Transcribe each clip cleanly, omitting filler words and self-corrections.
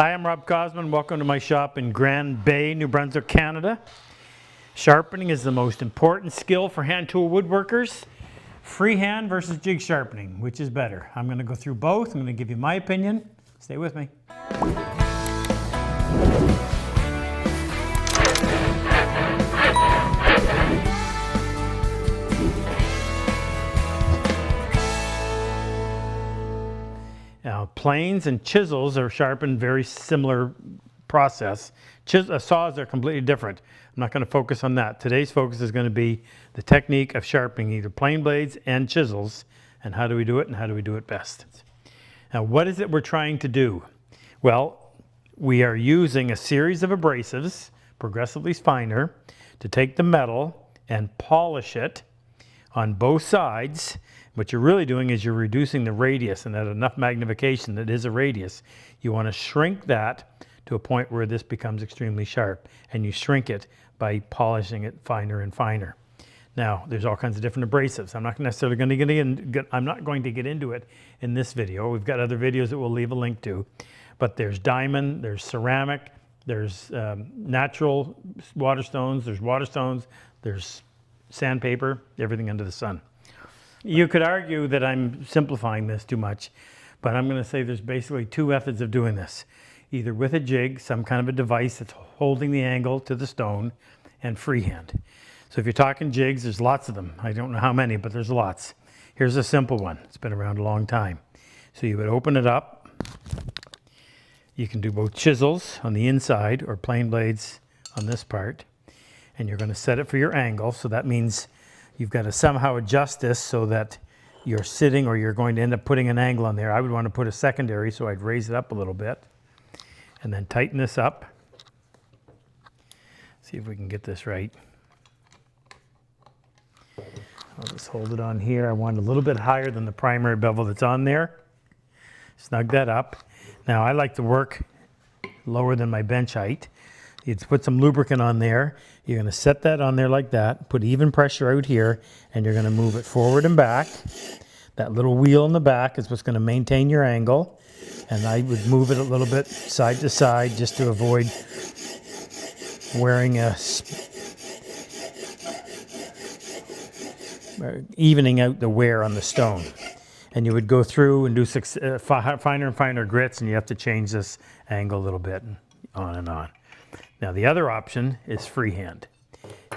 Hi, I'm Rob Cosman. Welcome to my shop in Grand Bay, New Brunswick, Canada. Sharpening is the most important skill for hand tool woodworkers. Freehand versus jig sharpening, which is better? I'm going to go through both. I'm going to give you my opinion. Stay with me. Now, planes and chisels are sharpened very similar process. Saws are completely different. I'm not going to focus on that. Today's focus is going to be the technique of sharpening either plane blades and chisels, and how do we do it and how do we do it best. Now, what is it we're trying to do? Well, we are using a series of abrasives, progressively finer, to take the metal and polish it on both sides. What you're really doing is you're reducing the radius, and at enough magnification that is a radius, you want to shrink that to a point where this becomes extremely sharp, and you shrink it by polishing it finer and finer. Now, there's all kinds of different abrasives. I'm not necessarily going to get into it in this video. We've got other videos that we'll leave a link to, but there's diamond, there's ceramic, there's natural waterstones, there's sandpaper, everything under the sun. You could argue that I'm simplifying this too much, but I'm going to say there's basically two methods of doing this. Either with a jig, some kind of a device that's holding the angle to the stone, and freehand. So if you're talking jigs, there's lots of them. I don't know how many, but there's lots. Here's a simple one. It's been around a long time. So you would open it up. You can do both chisels on the inside or plane blades on this part. And you're going to set it for your angle. So that means you've got to somehow adjust this so that you're sitting, or you're going to end up putting an angle on there. I would want to put a secondary, so I'd raise it up a little bit and then tighten this up. See if we can get this right. I'll just hold it on here. I want it a little bit higher than the primary bevel that's on there. Snug that up. Now I like to work lower than my bench height. You put some lubricant on there. You're going to set that on there like that, put even pressure out here, and you're going to move it forward and back. That little wheel in the back is what's going to maintain your angle. And I would move it a little bit side to side just to avoid wearing evening out the wear on the stone. And you would go through and do finer and finer grits, and you have to change this angle a little bit, and on and on. Now the other option is freehand.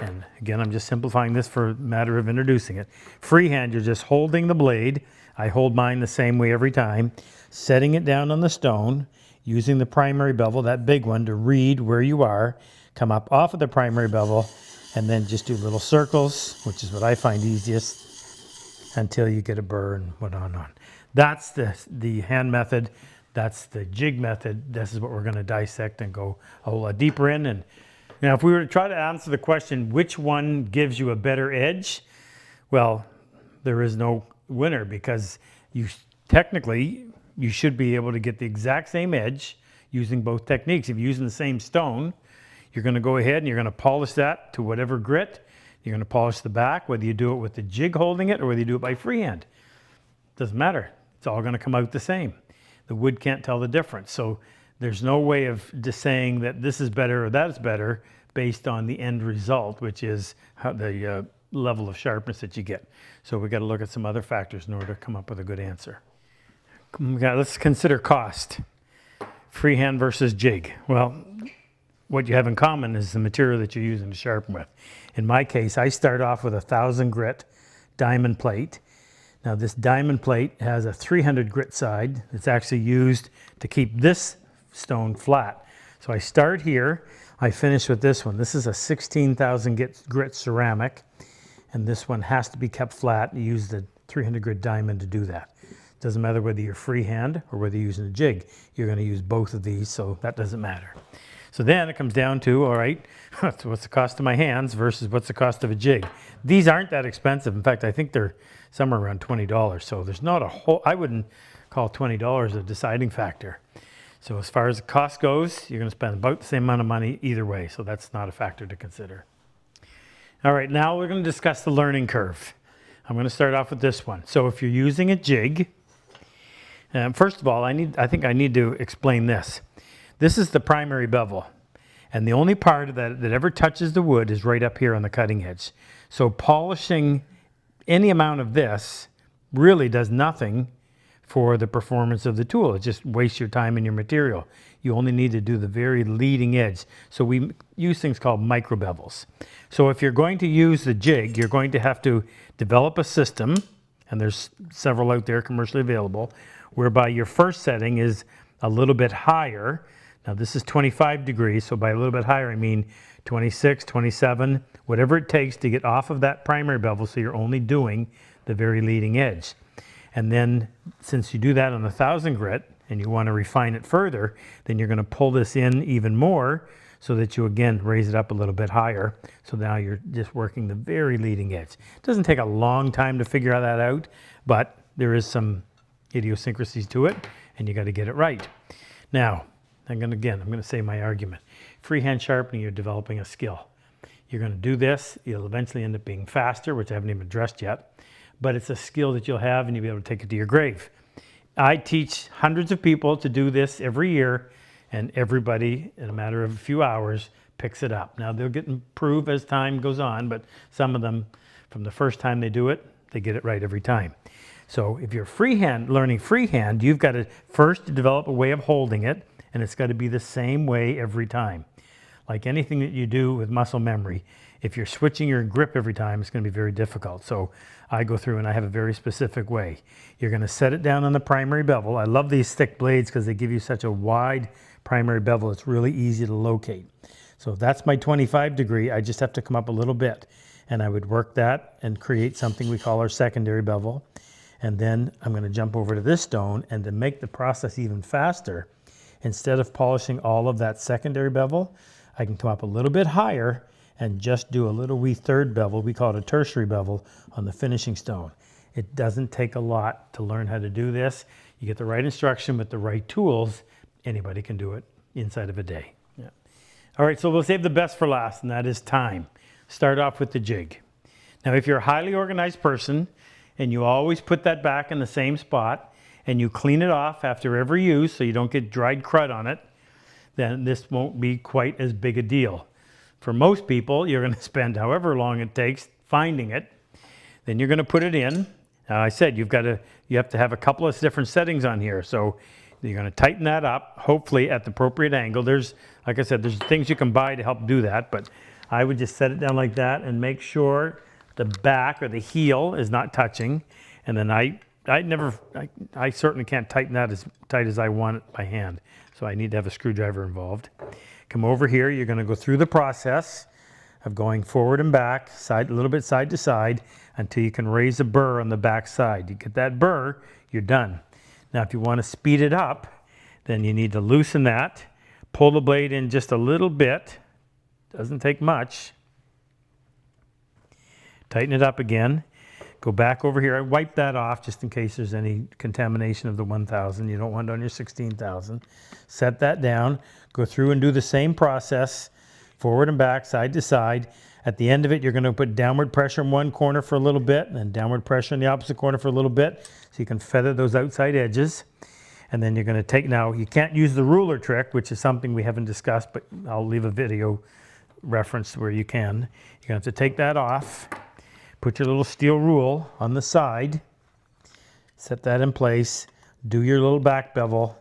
And again, I'm just simplifying this for a matter of introducing it. Freehand, you're just holding the blade. I hold mine the same way every time, setting it down on the stone, using the primary bevel, that big one, to read where you are, come up off of the primary bevel, and then just do little circles, which is what I find easiest, until you get a burr and what on. That's the hand method. That's the jig method. This is what we're going to dissect and go a whole lot deeper in. And now, if we were to try to answer the question, which one gives you a better edge? Well, there is no winner, because technically you should be able to get the exact same edge using both techniques. If you're using the same stone, you're going to go ahead and you're going to polish that to whatever grit. You're going to polish the back, whether you do it with the jig holding it or whether you do it by freehand. Doesn't matter. It's all going to come out the same. The wood can't tell the difference. So there's no way of just saying that this is better or that is better based on the end result, which is the level of sharpness that you get. So we've got to look at some other factors in order to come up with a good answer. Let's consider cost. Freehand versus jig. Well, what you have in common is the material that you're using to sharpen with. In my case, I start off with a 1000 grit diamond plate. Now this diamond plate has a 300 grit side that's actually used to keep this stone flat. So I start here, I finish with this one. This is a 16,000 grit ceramic, and this one has to be kept flat. You use the 300 grit diamond to do that. Doesn't matter whether you're freehand or whether you're using a jig. You're going to use both of these, so that doesn't matter. So then it comes down to, all right, what's the cost of my hands versus what's the cost of a jig? These aren't that expensive. In fact, I think they're somewhere around $20. So there's not a whole, I wouldn't call $20 a deciding factor. So as far as the cost goes, you're going to spend about the same amount of money either way. So that's not a factor to consider. All right, now we're going to discuss the learning curve. I'm going to start off with this one. So if you're using a jig, first of all, I think I need to explain this. This is the primary bevel. And the only part of that ever touches the wood is right up here on the cutting edge. So polishing any amount of this really does nothing for the performance of the tool. It just wastes your time and your material. You only need to do the very leading edge. So we use things called micro bevels. So if you're going to use the jig, you're going to have to develop a system, and there's several out there commercially available, whereby your first setting is a little bit higher. Now this is 25 degrees, so by a little bit higher I mean 26, 27, whatever it takes to get off of that primary bevel so you're only doing the very leading edge. And then since you do that on 1,000 grit and you want to refine it further, then you're going to pull this in even more so that you again raise it up a little bit higher. So now you're just working the very leading edge. It doesn't take a long time to figure that out, but there is some idiosyncrasies to it and you got to get it right. Now, I'm going to say my argument. Freehand sharpening, you're developing a skill. You're going to do this, you'll eventually end up being faster, which I haven't even addressed yet, but it's a skill that you'll have and you'll be able to take it to your grave. I teach hundreds of people to do this every year, and everybody, in a matter of a few hours, picks it up. Now, they'll get improved as time goes on, but some of them, from the first time they do it, they get it right every time. So if you're learning freehand, you've got to first develop a way of holding it, and it's got to be the same way every time. Like anything that you do with muscle memory, if you're switching your grip every time, it's going to be very difficult. So I go through and I have a very specific way. You're going to set it down on the primary bevel. I love these thick blades because they give you such a wide primary bevel. It's really easy to locate. So if that's my 25 degree, I just have to come up a little bit, and I would work that and create something we call our secondary bevel. And then I'm going to jump over to this stone, and to make the process even faster, instead of polishing all of that secondary bevel, I can come up a little bit higher and just do a little wee third bevel, we call it a tertiary bevel, on the finishing stone. It doesn't take a lot to learn how to do this. You get the right instruction with the right tools, anybody can do it inside of a day. Yeah. All right, so we'll save the best for last, and that is time. Start off with the jig. Now, if you're a highly organized person and you always put that back in the same spot and you clean it off after every use so you don't get dried crud on it, then this won't be quite as big a deal. For most people, you're going to spend however long it takes finding it. Then you're going to put it in. Now, I said you have to have a couple of different settings on here. So you're going to tighten that up, hopefully at the appropriate angle. Like I said, there's things you can buy to help do that, but I would just set it down like that and make sure the back or the heel is not touching. And then I certainly can't tighten that as tight as I want it by hand. So I need to have a screwdriver involved. Come over here, you're going to go through the process of going forward and back, a little bit side to side, until you can raise a burr on the back side. You get that burr, you're done. Now if you want to speed it up, then you need to loosen that, pull the blade in just a little bit, doesn't take much, tighten it up again, go back over here, wipe that off just in case there's any contamination of the 1,000. You don't want it on your 16,000. Set that down, go through and do the same process, forward and back, side to side. At the end of it, you're going to put downward pressure in one corner for a little bit, and then downward pressure in the opposite corner for a little bit, so you can feather those outside edges. And then you're going to take, now you can't use the ruler trick, which is something we haven't discussed, but I'll leave a video reference where you can. You're going to have to take that off, put your little steel rule on the side, set that in place, do your little back bevel,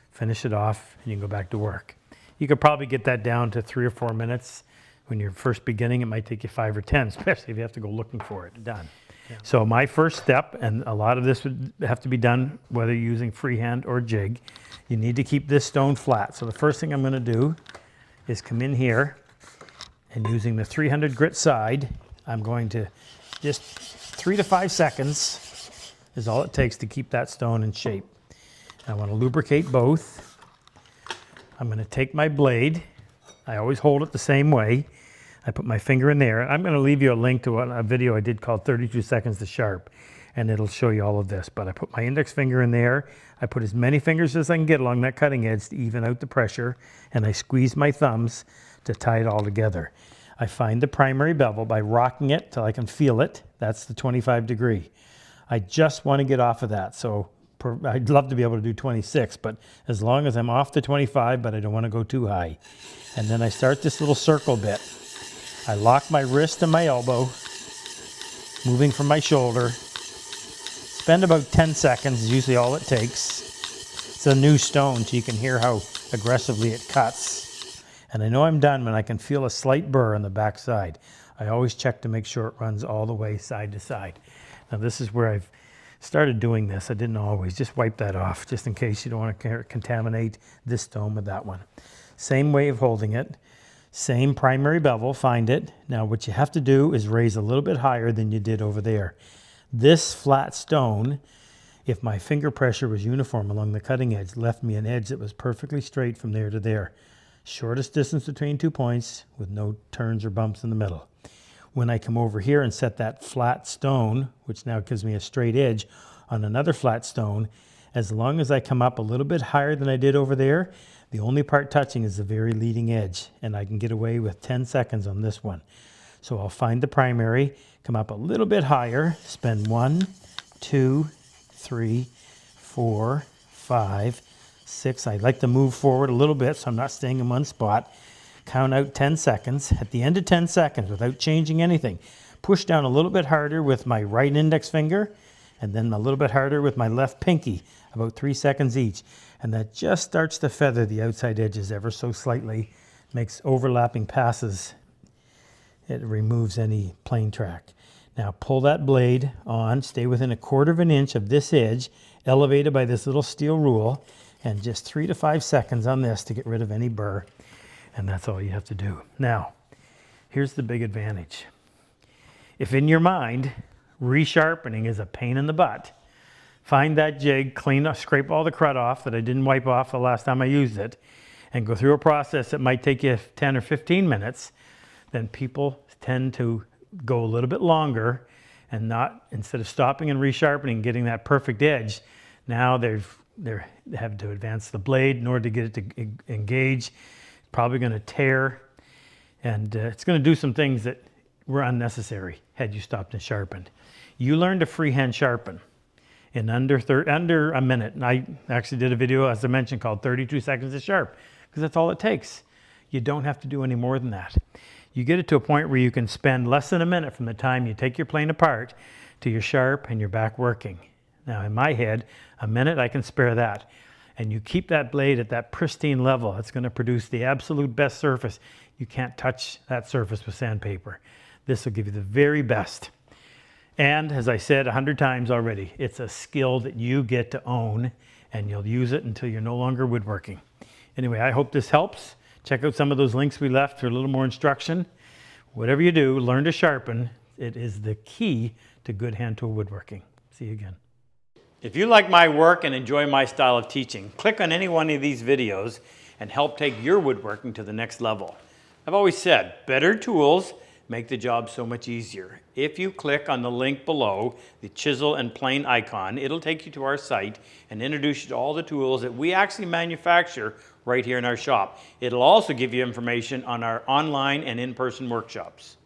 finish it off, and you can go back to work. You could probably get that down to 3 or 4 minutes. When you're first beginning, it might take you 5 or 10, especially if you have to go looking for it. Done. Yeah. So my first step, and a lot of this would have to be done whether you're using freehand or jig, you need to keep this stone flat. So the first thing I'm going to do is come in here, and using the 300 grit side, I'm going to just 3 to 5 seconds is all it takes to keep that stone in shape. I want to lubricate both. I'm going to take my blade. I always hold it the same way. I put my finger in there. I'm going to leave you a link to a video I did called 32 Seconds to Sharp, and it'll show you all of this. But I put my index finger in there. I put as many fingers as I can get along that cutting edge to even out the pressure, and I squeeze my thumbs to tie it all together. I find the primary bevel by rocking it till I can feel it. That's the 25 degree. I just want to get off of that. So I'd love to be able to do 26, but as long as I'm off the 25, but I don't want to go too high. And then I start this little circle bit. I lock my wrist and my elbow, moving from my shoulder. Spend about 10 seconds is usually all it takes. It's a new stone, so you can hear how aggressively it cuts. And I know I'm done when I can feel a slight burr on the back side. I always check to make sure it runs all the way side to side. Now this is where I've started doing this. I didn't always. Just wipe that off, just in case you don't want to contaminate this stone with that one. Same way of holding it. Same primary bevel, find it. Now what you have to do is raise a little bit higher than you did over there. This flat stone, if my finger pressure was uniform along the cutting edge, left me an edge that was perfectly straight from there to there. Shortest distance between 2 points with no turns or bumps in the middle. When I come over here and set that flat stone, which now gives me a straight edge on another flat stone, as long as I come up a little bit higher than I did over there, the only part touching is the very leading edge, and I can get away with 10 seconds on this one. So I'll find the primary, come up a little bit higher, spend 1, 2, 3, 4, 5, 6. I like to move forward a little bit so I'm not staying in one spot. Count out 10 seconds. At the end of 10 seconds, without changing anything, push down a little bit harder with my right index finger and then a little bit harder with my left pinky, about 3 seconds each. And that just starts to feather the outside edges ever so slightly, makes overlapping passes. It removes any plane track. Now pull that blade on, stay within 1/4 inch of this edge, elevated by this little steel rule, and just 3 to 5 seconds on this to get rid of any burr. And that's all you have to do. Now, here's the big advantage. If in your mind, resharpening is a pain in the butt, find that jig, clean up, scrape all the crud off that I didn't wipe off the last time I used it, and go through a process that might take you 10 or 15 minutes, then people tend to go a little bit longer and not, instead of stopping and resharpening, getting that perfect edge, now they have to advance the blade in order to get it to engage. Probably going to tear, and it's going to do some things that were unnecessary had you stopped and sharpened. You learn to freehand sharpen in under a minute. And I actually did a video, as I mentioned, called 32 seconds to sharp, because that's all it takes. You don't have to do any more than that. You get it to a point where you can spend less than a minute from the time you take your plane apart to your sharp and you're back working. Now in my head, a minute, I can spare that. And you keep that blade at that pristine level, it's going to produce the absolute best surface. You can't touch that surface with sandpaper. This will give you the very best. And as I said 100 times already, it's a skill that you get to own, and you'll use it until you're no longer woodworking. Anyway, I hope this helps. Check out some of those links we left for a little more instruction. Whatever you do, learn to sharpen. It is the key to good hand tool woodworking. See you again. If you like my work and enjoy my style of teaching, click on any one of these videos and help take your woodworking to the next level. I've always said, better tools make the job so much easier. If you click on the link below, the chisel and plane icon, it'll take you to our site and introduce you to all the tools that we actually manufacture right here in our shop. It'll also give you information on our online and in-person workshops.